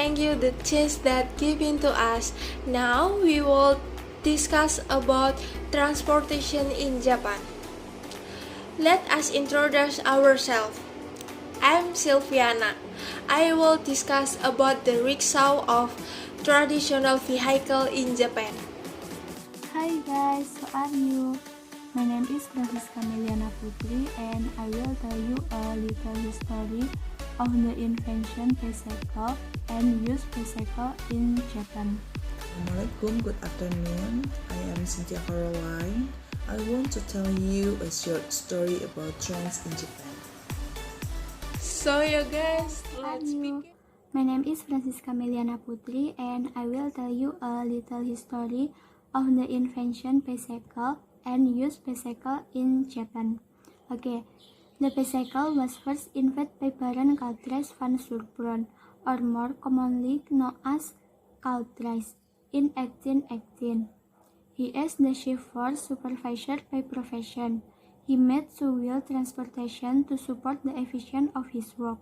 thank you the chance that given to us. Now we will discuss about transportation in Japan. Let us introduce ourselves. I'm Silvia. I will discuss about the rickshaw of traditional vehicle in Japan. Hi guys, how are you? My name is Putri and I will tell you a little history of the invention bicycle and use bicycle in Japan. Assalamualaikum, good afternoon. I am Cynthia Caroline. I want to tell you a short story about trains in Japan. So you guys, let's begin. My name is Putri and I will tell you a little history of the invention bicycle and use bicycle in Japan. Okay, the bicycle was first invented by Baron Cartwright van Zurbruggen, or more commonly known as Cartwright, in 1818. He is the chauffeur supervisor by profession. He made two-wheel transportation to support the efficiency of his work.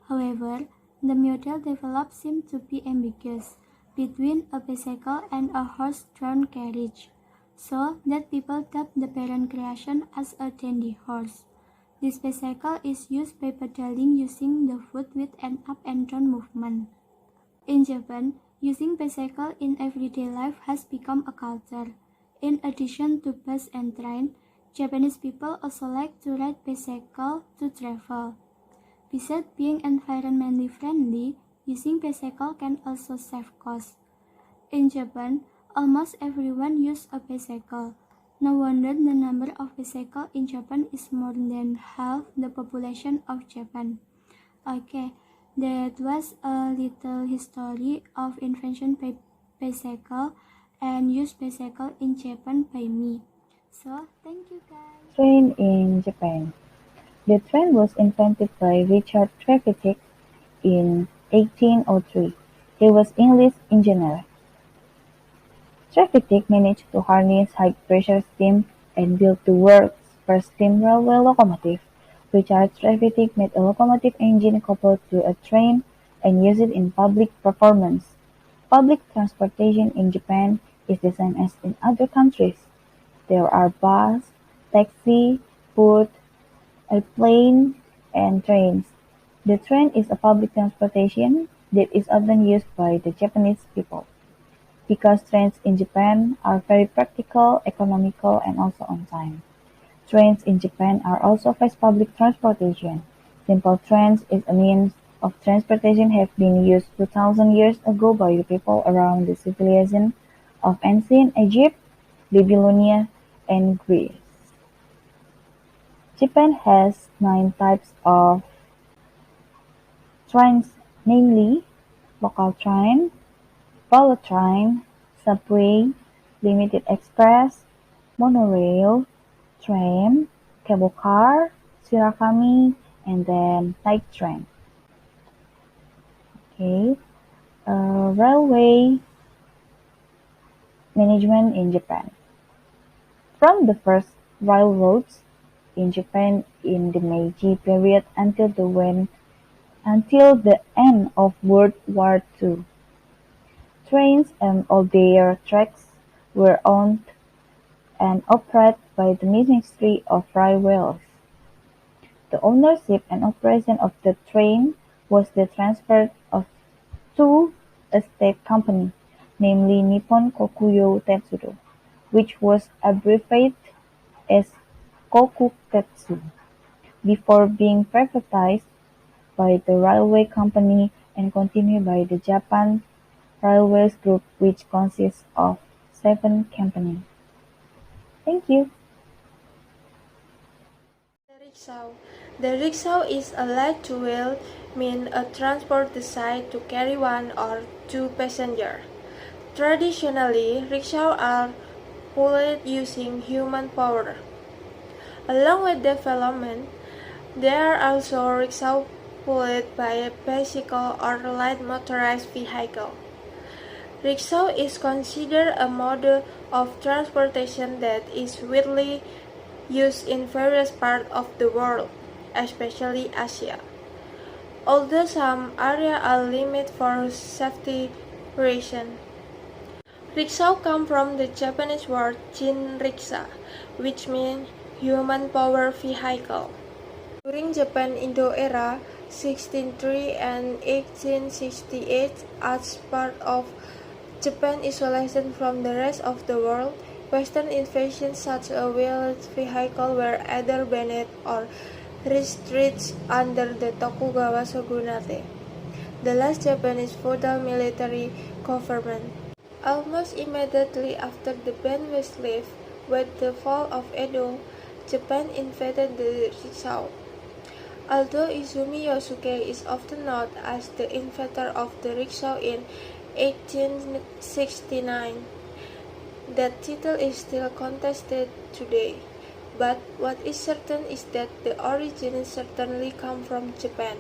However, the model developed seemed to be ambiguous between a bicycle and a horse-drawn carriage, so that people dubbed the parent creation as a dandy horse. This bicycle is used by pedaling using the foot with an up and down movement. In Japan, using bicycle in everyday life has become a culture. In addition to bus and train, Japanese people also like to ride bicycle to travel. Besides being environmentally friendly, using bicycle can also save costs. In Japan, almost everyone uses a bicycle. No wonder the number of bicycles in Japan is more than half the population of Japan. Okay, that was a little history of invention by bicycle and use bicycle in Japan by me. So, thank you guys. Train in Japan. The train was invented by Richard Trevithick in 1803. He was English engineer. Trevithick managed to harness high-pressure steam and built the world's first steam railway locomotive. Richard Trevithick made a locomotive engine coupled to a train and used it in public performance. Public transportation in Japan is the same as in other countries. There are bus, taxi, boat, airplane, and trains. The train is a public transportation that is often used by the Japanese people. Because trains in Japan are very practical, economical, and also on time. Trains in Japan are also fast public transportation. Simple trains is a means of transportation have been used 2,000 years ago by the people around the civilization of ancient Egypt, Babylonia, and Greece. Japan has 9 types of trains, namely local train, bullet train, subway, limited express, monorail, tram, cable car, shirakami, and then night train. Okay, railway management in Japan. From the first railroads in Japan in the Meiji period until the end of World War II. Trains and all their tracks were owned and operated by the Ministry of Railways. The ownership and operation of the train was the transfer to a state company, namely Nippon Kokuyo Tetsudo, which was abbreviated as Kokutetsu, before being privatized by the railway company and continued by the Japan Railways Group, which consists of 7 companies. Thank you. The rickshaw is a light two-wheel means a transport designed to carry one or two passengers. Traditionally, rickshaws are pulled using human power. Along with development, there are also rickshaws pulled by a bicycle or light motorized vehicle. Rickshaw is considered a mode of transportation that is widely used in various parts of the world, especially Asia. although some areas are limited for safety reasons. Rickshaw come from the Japanese word Jinriksha, which means human power vehicle. During Japan Indo era, 1603 and 1868, as part of Japan's isolation from the rest of the world, Western invasions such a wheeled vehicle were either banned or restricted under the Tokugawa shogunate, the last Japanese feudal military government. Almost immediately after the ban was lifted, with the fall of Edo, Japan invaded the rickshaw. Although Izumi Yosuke is often known as the inventor of the rickshaw in 1869, that title is still contested today. But what is certain is that the origin certainly come from Japan.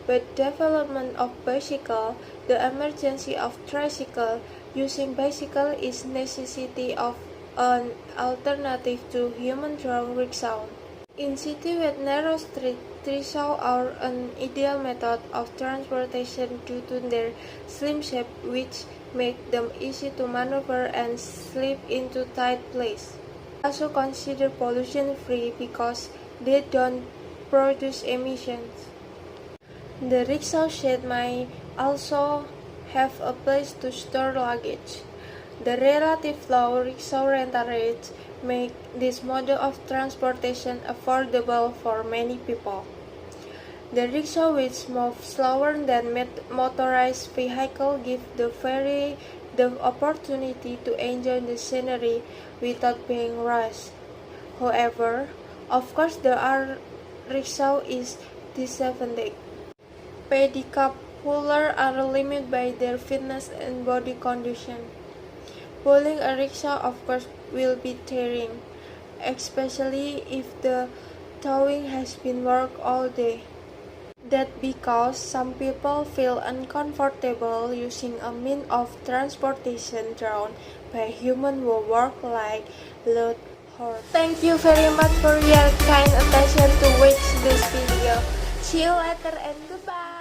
With development of bicycle, the emergence of tricycle, using bicycle is necessity of an alternative to human-drawn rickshaw. In cities with narrow streets, rickshaws are an ideal method of transportation due to their slim shape, which make them easy to maneuver and slip into tight places. Also considered pollution-free because they don't produce emissions. The rickshaw shed may also have a place to store luggage. The relative low rickshaw rental rates make this mode of transportation affordable for many people. The rickshaw, which moves slower than motorized vehicles, give the ferry the opportunity to enjoy the scenery without being rushed. However, of course, there are rickshaw is disadvantage. Pedicab pullers are limited by their fitness and body condition. Pulling a rickshaw, of course, will be tiring, especially if the towing has been worked all day. That's because some people feel uncomfortable using a means of transportation drawn by humans who work like load horse. Thank you very much for your kind attention to watch this video. See you later and goodbye.